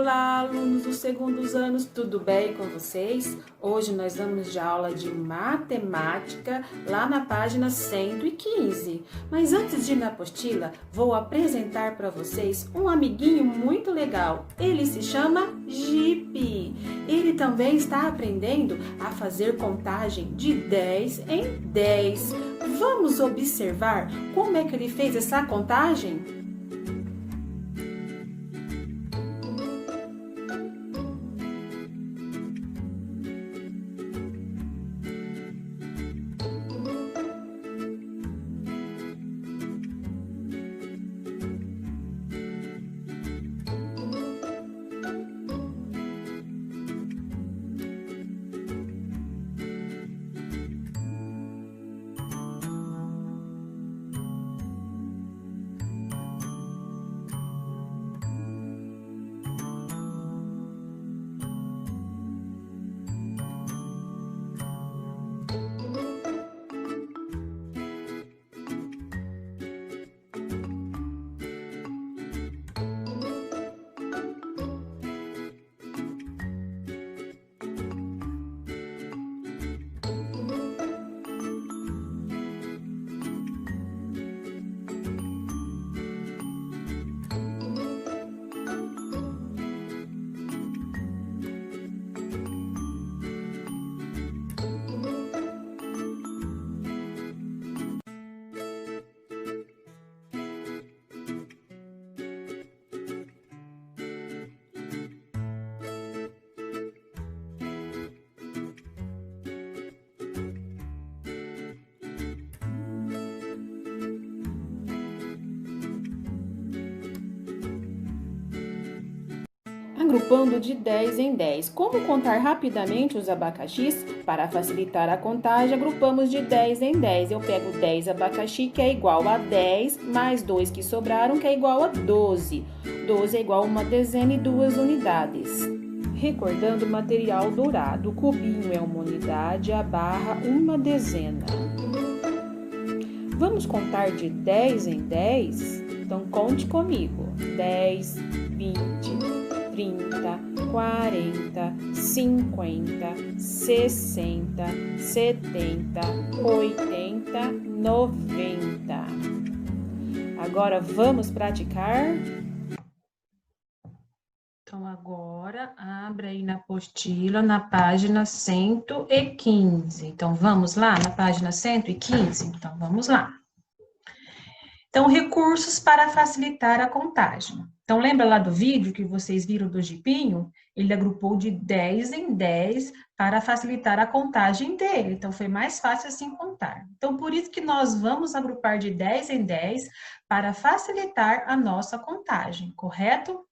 Olá, alunos dos segundos anos, tudo bem com vocês? Hoje nós vamos de aula de matemática lá na página 115. Mas antes de ir na apostila, vou apresentar para vocês um amiguinho muito legal. Ele se chama Jipe. Ele também está aprendendo a fazer contagem de 10 em 10. Vamos observar como é que ele fez essa contagem? Agrupando de 10 em 10. Como contar rapidamente os abacaxis? Para facilitar a contagem, agrupamos de 10 em 10. Eu pego 10 abacaxi, que é igual a 10, mais 2 que sobraram, que é igual a 12. 12 é igual a uma dezena e 2 unidades. Recordando o material dourado, o cubinho é uma unidade, a barra uma dezena. Vamos contar de 10 em 10? Então, conte comigo. 10, 20, 30, 40, 50, 60, 70, 80, 90. Agora vamos praticar? Então, agora abre aí na apostila, na página 115. Então, vamos lá na página 115? Então, vamos lá. Então, recursos para facilitar a contagem. Então, lembra lá do vídeo que vocês viram do Jipinho? Ele agrupou de 10 em 10 para facilitar a contagem dele. Então, foi mais fácil assim contar. Então, por isso que nós vamos agrupar de 10 em 10 para facilitar a nossa contagem, correto?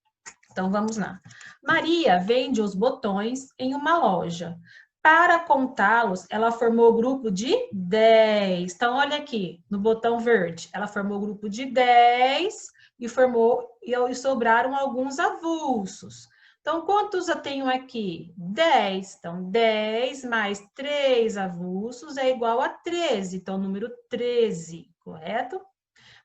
Então, vamos lá. Maria vende os botões em uma loja. Para contá-los, ela formou o grupo de 10. Então, olha aqui, no botão verde. Ela formou o grupo de 10 e sobraram alguns avulsos. Então, quantos eu tenho aqui? 10. Então, 10 mais 3 avulsos é igual a 13. Então, número 13, correto?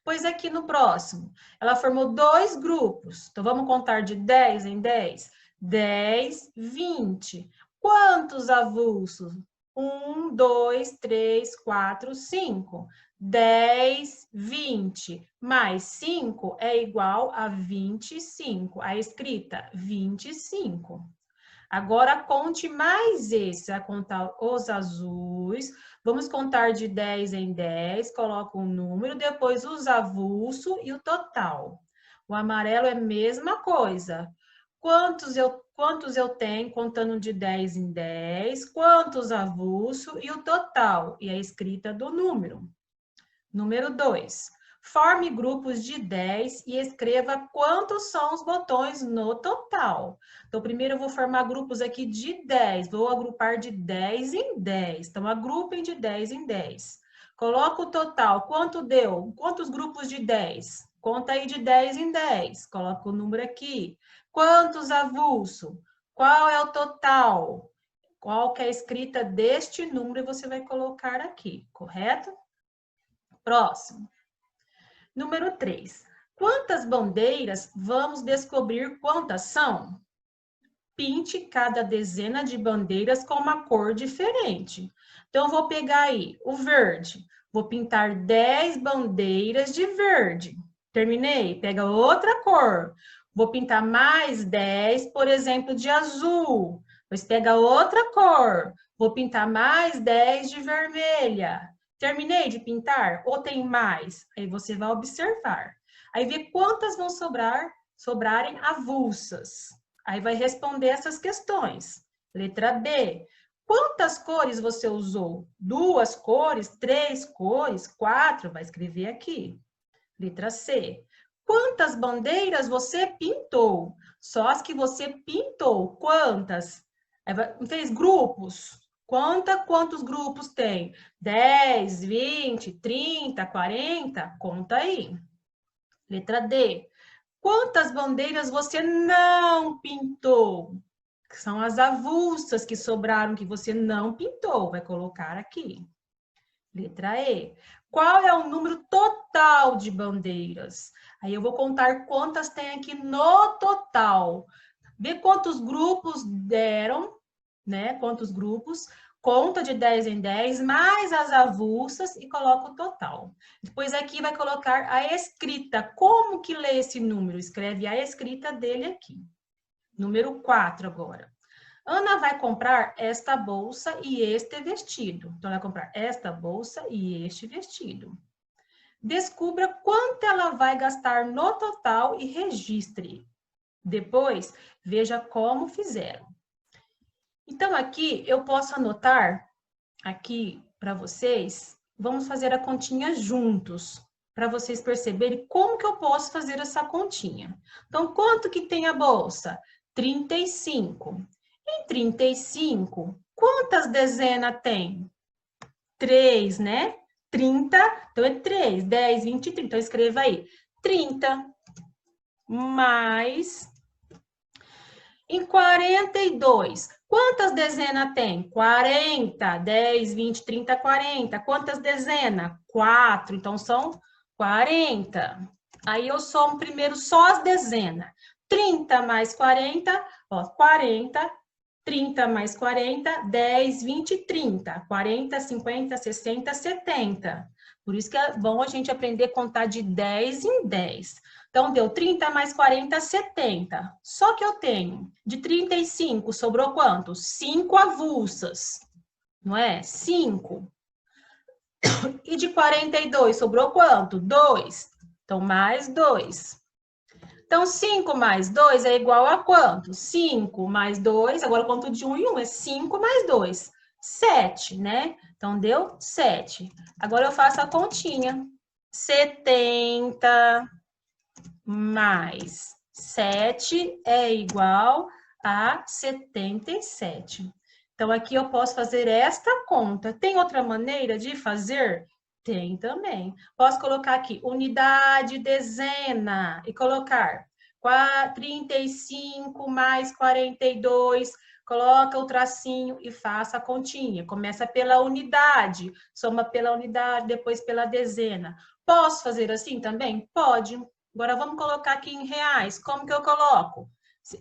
Pois aqui no próximo, ela formou dois grupos. Então, vamos contar de 10 em 10? 10, 20. Quantos avulsos? 1, 2, 3, 4, 5. 10, 20 mais 5 é igual a 25. A escrita 25. Agora, conte mais esse. Vai contar os azuis. Vamos contar de 10 em 10. Coloca um número, depois os avulso e o total. O amarelo é a mesma coisa. Quantos eu tenho contando de 10 em 10? Quantos avulso e o total? E a escrita do número. Número 2. Forme grupos de 10 e escreva quantos são os botões no total. Então, primeiro eu vou formar grupos aqui de 10. Vou agrupar de 10 em 10. Então, agrupem de 10 em 10. Coloca o total. Quanto deu? Quantos grupos de 10? Conta aí de 10 em 10. Coloca o número aqui. Quantos avulso? Qual é o total? Qual que é a escrita deste número você vai colocar aqui, correto? Próximo. Número 3. Quantas bandeiras vamos descobrir quantas são? pinte cada dezena de bandeiras com uma cor diferente. Então, eu vou pegar aí o verde. Vou pintar 10 bandeiras de verde. Terminei? Pega outra cor. Vou pintar mais 10, por exemplo, de azul. Depois pega outra cor. Vou pintar mais 10 de vermelha. Terminei de pintar? Ou tem mais? Aí você vai observar. Aí vê quantas vão sobrarem avulsas. Aí vai responder essas questões. Letra D. Quantas cores você usou? 2 cores, 3 cores, 4? Vai escrever aqui. Letra C. Quantas bandeiras você pintou? Só as que você pintou. Quantas? Fez grupos. Quantos grupos tem? 10, 20, 30, 40? Conta aí. Letra D. Quantas bandeiras você não pintou? São as avulsas que sobraram, que você não pintou. Vai colocar aqui. Letra E. Qual é o número total de bandeiras? Aí eu vou contar quantas tem aqui no total. Vê quantos grupos deram, né? Quantos grupos. Conta de 10 em 10, mais as avulsas e coloca o total. Depois aqui vai colocar a escrita. Como que lê esse número? Escreve a escrita dele aqui. Número 4 agora. Ana vai comprar esta bolsa e este vestido. Então, ela vai comprar esta bolsa e este vestido. Descubra quanto ela vai gastar no total e registre. Depois, veja como fizeram. Então, aqui eu posso anotar aqui para vocês. Vamos fazer a continha juntos, para vocês perceberem como que eu posso fazer essa continha. Então, quanto que tem a bolsa? 35. Em 35, quantas dezenas tem? 3, né? 30, então é 3, 10, 20, 30. Então, escreva aí. 30 mais... Em 42, quantas dezenas tem? 40, 10, 20, 30, 40. Quantas dezenas? 4, então são 40. Aí eu somo primeiro só as dezenas. 30 mais 40, ó, 40, 30 mais 40, 10, 20, 30. 40, 50, 60, 70. Por isso que é bom a gente aprender a contar de 10 em 10. Então, deu 30 mais 40, 70. Só que eu tenho, de 35, sobrou quanto? 5 avulsas, não é? 5. E de 42, sobrou quanto? 2. Então, mais 2. Então, 5 mais 2 é igual a quanto? 5 mais 2, agora eu conto de 1 em 1, é 5 mais 2. 7, né? Então, deu 7. Agora eu faço a continha. 70... mais 7 é igual a 77. Então, aqui eu posso fazer esta conta. Tem outra maneira de fazer? Tem também. Posso colocar aqui unidade, dezena e colocar 35 mais 42. Coloca o tracinho e faça a continha. Começa pela unidade, soma pela unidade, depois pela dezena. Posso fazer assim também? Pode. Agora, vamos colocar aqui em reais. Como que eu coloco?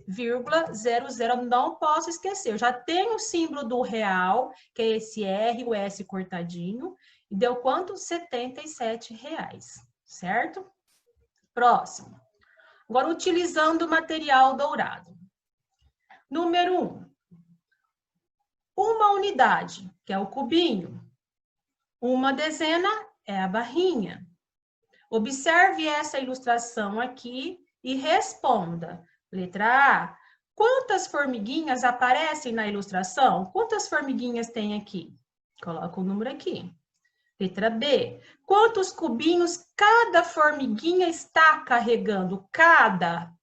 Vírgula 00, não posso esquecer. Eu já tenho o símbolo do real, que é esse R, o S cortadinho. E deu quanto? R$77, certo? Próximo. Agora, utilizando o material dourado. Número 1. Uma unidade, que é o cubinho. Uma dezena é a barrinha. Observe essa ilustração aqui e responda. Letra A. Quantas formiguinhas aparecem na ilustração? Quantas formiguinhas tem aqui? Coloca o número aqui. Letra B. Quantos cubinhos cada formiguinha está carregando? Cada.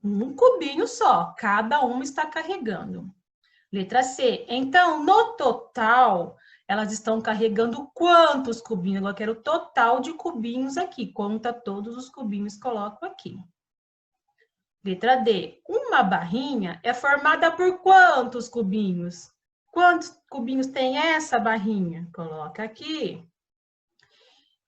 Um cubinho só. Cada uma está carregando. Letra C. Então, no total... elas estão carregando quantos cubinhos? Agora eu quero o total de cubinhos aqui. Conta todos os cubinhos, coloco aqui. Letra D. Uma barrinha é formada por quantos cubinhos? Quantos cubinhos tem essa barrinha? Coloca aqui.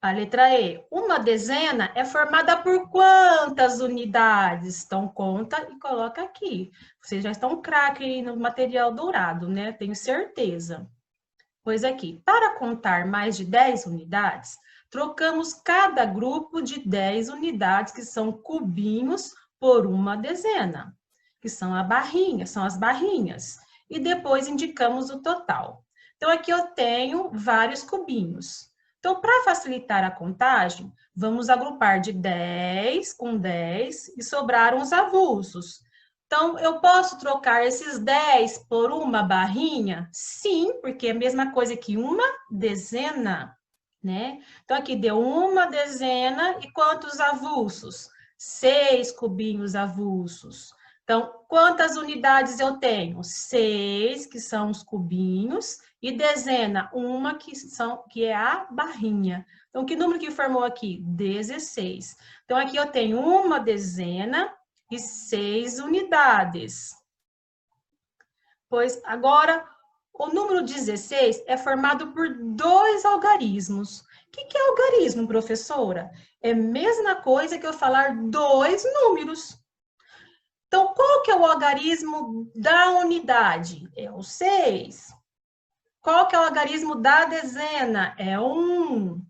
A letra E. Uma dezena é formada por quantas unidades? Então, conta e coloca aqui. Vocês já estão craque aí no material dourado, né? Tenho certeza. Pois aqui, para contar mais de 10 unidades, trocamos cada grupo de 10 unidades, que são cubinhos, por uma dezena, que são as barrinhas. E depois indicamos o total. Então, aqui eu tenho vários cubinhos. Então, para facilitar a contagem, vamos agrupar de 10 com 10 e sobraram os avulsos. Então, eu posso trocar esses 10 por uma barrinha? Sim, porque é a mesma coisa que uma dezena, né? Então, aqui deu uma dezena e quantos avulsos? 6 cubinhos avulsos. Então, quantas unidades eu tenho? 6, que são os cubinhos, e dezena, uma que é a barrinha. Então, que número que formou aqui? 16. Então, aqui eu tenho uma dezena e 6 unidades. Pois agora, o número 16 é formado por 2 algarismos. O que é algarismo, professora? É a mesma coisa que eu falar 2 números. Então, qual que é o algarismo da unidade? É o 6. Qual que é o algarismo da dezena? É o 1.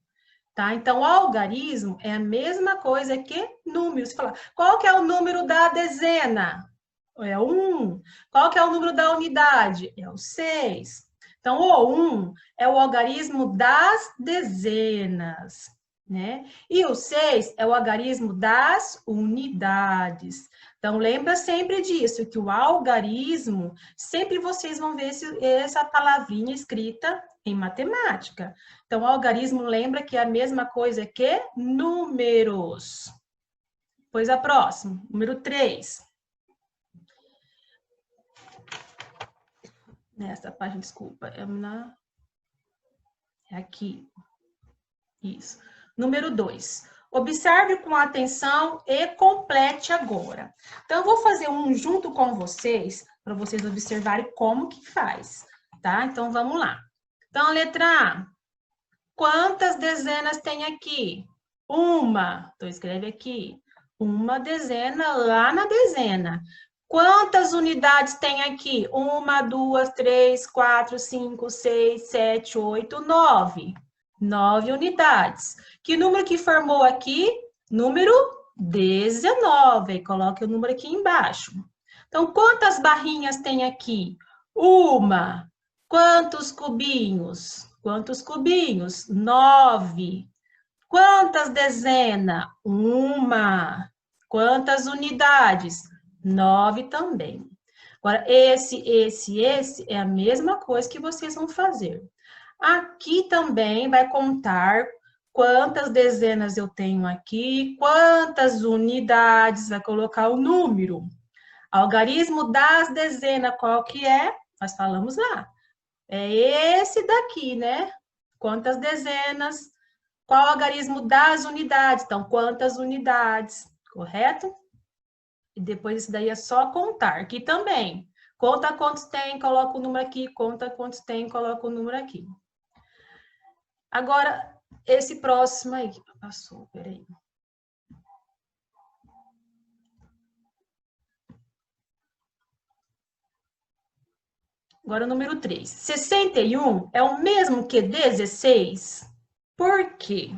Tá? Então, o algarismo é a mesma coisa que números. Fala, qual que é o número da dezena? É o 1. Qual que é o número da unidade? É o 6. Então, o 1 é o algarismo das dezenas, né? E o 6 é o algarismo das unidades. Então, lembra sempre disso, que o algarismo, sempre vocês vão ver essa palavrinha escrita em matemática. Então, o algarismo lembra que é a mesma coisa que números. Pois a próxima, número 3. Nessa página, desculpa, é aqui. Isso. Número 2. Observe com atenção e complete agora. Então, eu vou fazer um junto com vocês, para vocês observarem como que faz, tá? Então, vamos lá. Então, letra A. Quantas dezenas tem aqui? Uma. Então, escreve aqui. Uma dezena lá na dezena. Quantas unidades tem aqui? 1, 2, 3, 4, 5, 6, 7, 8, 9. 9 unidades. Que número que formou aqui? Número 19. Coloque o número aqui embaixo. Então, quantas barrinhas tem aqui? Uma. Quantos cubinhos? Quantos cubinhos? 9. Quantas dezenas? Uma. Quantas unidades? 9 também. Agora, esse é a mesma coisa que vocês vão fazer. Aqui também vai contar quantas dezenas eu tenho aqui, quantas unidades, vai colocar o número. Algarismo das dezenas, qual que é? Nós falamos lá. É esse daqui, né? Quantas dezenas? Qual o algarismo das unidades? Então, quantas unidades, correto? E depois isso daí é só contar. Aqui também. Conta quantos tem, coloca o número aqui. Conta quantos tem, coloca o número aqui. Agora, esse próximo aí. Passou, peraí. Agora, o número 3. 61 é o mesmo que 16? Por quê?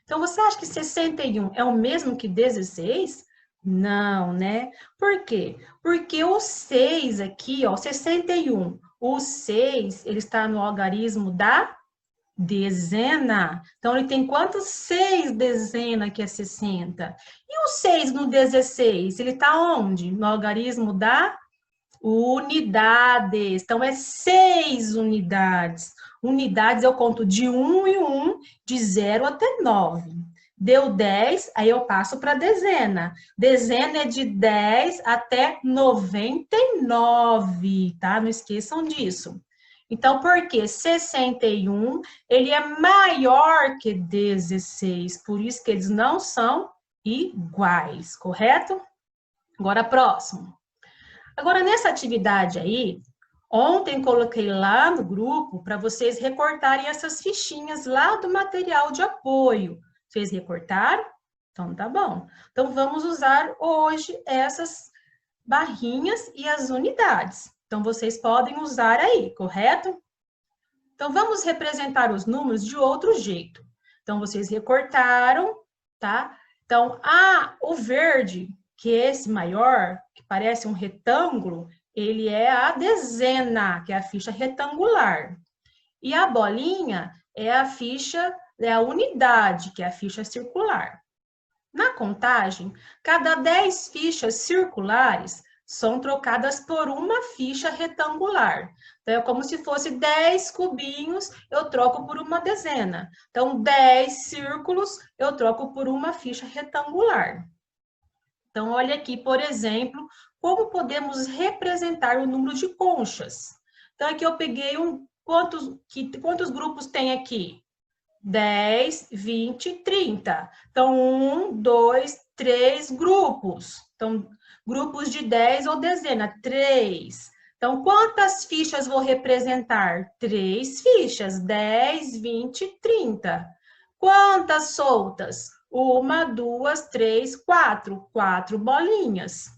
Então, você acha que 61 é o mesmo que 16? Não, né? Por quê? Porque o 6 aqui, ó, 61, o 6, ele está no algarismo da dezena. Então, ele tem quantos? 6 dezenas, que é 60. E o 6 no 16, ele está onde? No algarismo da unidades. Então, é 6 unidades. Unidades eu conto de 1 em 1, de 0 até 9. Deu 10, aí eu passo para dezena. Dezena é de 10 até 99, tá? Não esqueçam disso. Então, por quê? 61, ele é maior que 16, por isso que eles não são iguais, correto? Agora, próximo. Agora, nessa atividade aí, Ontem coloquei lá no grupo para vocês recortarem essas fichinhas lá do material de apoio. Vocês recortaram? Então, tá bom. Então, vamos usar hoje essas barrinhas e as unidades. Então, vocês podem usar aí, correto? Então, vamos representar os números de outro jeito. Então, vocês recortaram, tá? Então, o verde, que é esse maior, que parece um retângulo, ele é a dezena, que é a ficha retangular. E a bolinha é a unidade, que é a ficha circular. Na contagem, cada 10 fichas circulares são trocadas por uma ficha retangular. Então, é como se fosse 10 cubinhos, eu troco por uma dezena. Então, 10 círculos, eu troco por uma ficha retangular. Então, olha aqui, por exemplo, como podemos representar o número de conchas. Então, aqui eu peguei quantos grupos tem aqui? 10, 20, 30. Então, 1, 2, 3 grupos. Então, grupos de 10 ou dezena, 3. Então, quantas fichas vou representar? 3 fichas, 10, 20, 30. Quantas soltas? 1, 2, 3, 4. 4 bolinhas.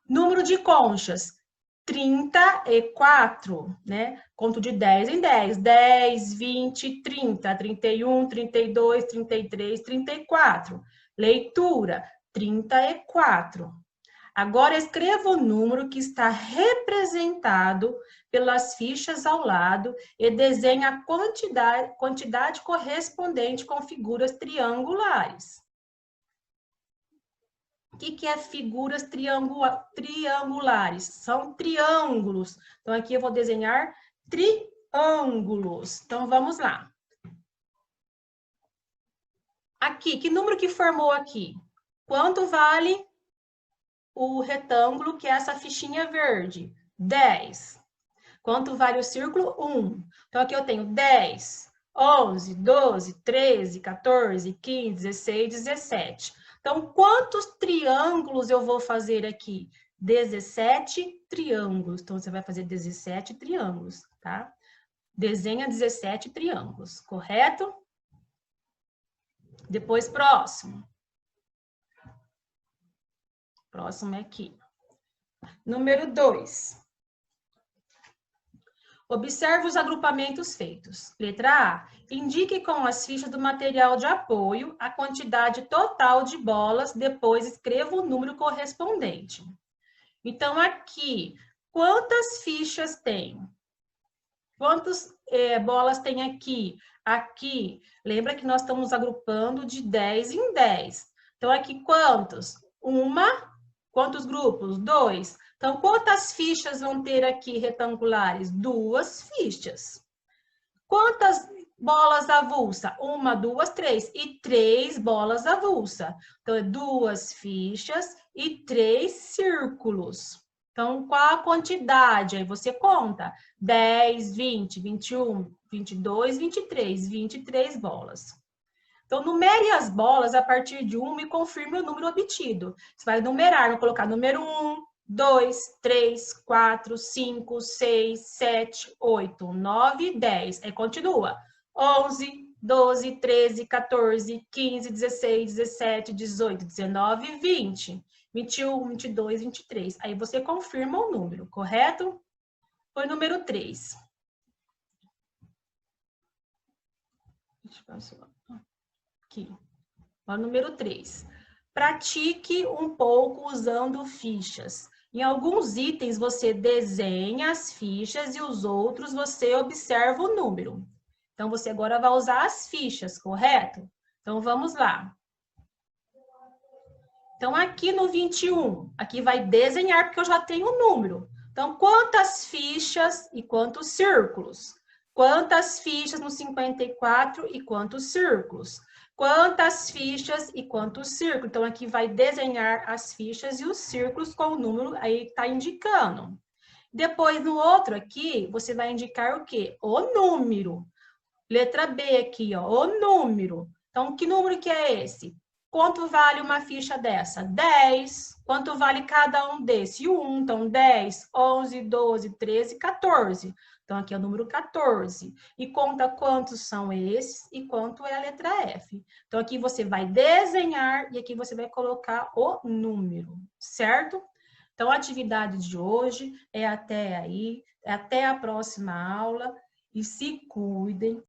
Número de conchas? 34, né? Conto de 10 em 10. 10, 20, 30, 31, 32, 33, 34. Leitura, 34. Agora, escreva o número que está representado pelas fichas ao lado e desenhe a quantidade correspondente com figuras triangulares. O que é figuras triangulares? São triângulos. Então, aqui eu vou desenhar triângulos. Então, vamos lá. Aqui, que número que formou aqui? Quanto vale o retângulo, que é essa fichinha verde? 10. Quanto vale o círculo? 1. Então, aqui eu tenho 10, 11, 12, 13, 14, 15, 16, 17. Então, quantos triângulos eu vou fazer aqui? 17 triângulos. Então, você vai fazer 17 triângulos, tá? Desenha 17 triângulos, correto? Depois, próximo. Próximo é aqui. Número 2. Observe os agrupamentos feitos. Letra A. Indique com as fichas do material de apoio a quantidade total de bolas, depois escreva o número correspondente. Então, aqui, quantas fichas tem? Quantas bolas tem aqui? Aqui, lembra que nós estamos agrupando de 10 em 10. Então, aqui, quantos? Quantos grupos? 2. Então, quantas fichas vão ter aqui retangulares? 2 fichas. Quantas bolas avulsa? 1, 2, 3. E 3 bolas avulsa. Então, é 2 fichas e 3 círculos. Então, qual a quantidade? Aí você conta. 10, 20, 21, 22, 23. 23 bolas. Então, numere as bolas a partir de 1 e confirme o número obtido. Você vai numerar, vai colocar número 1, 2, 3, 4, 5, 6, 7, 8, 9, 10. Aí continua. 11, 12, 13, 14, 15, 16, 17, 18, 19, 20. 21, 22, 23. Aí você confirma o número, correto? Foi número 3. Deixa eu passar. Aqui. O número 3. Pratique um pouco usando fichas. Em alguns itens você desenha as fichas e os outros você observa o número. Então, você agora vai usar as fichas, correto? Então, vamos lá. Então, aqui no 21, aqui vai desenhar porque eu já tenho o número. Então, quantas fichas e quantos círculos? Quantas fichas no 54 e quantos círculos? Quantas fichas e quantos círculos? Então, aqui vai desenhar as fichas e os círculos com o número, aí está indicando. Depois, no outro aqui, você vai indicar o quê? O número. Letra B aqui, ó, o número. Então, que número que é esse? Quanto vale uma ficha dessa? 10. Quanto vale cada um desse? 1. Então, 10, 11, 12, 13, 14. Então, aqui é o número 14. E conta quantos são esses e quanto é a letra F. Então, aqui você vai desenhar e aqui você vai colocar o número, certo? Então, a atividade de hoje é até aí, é até a próxima aula. E se cuidem.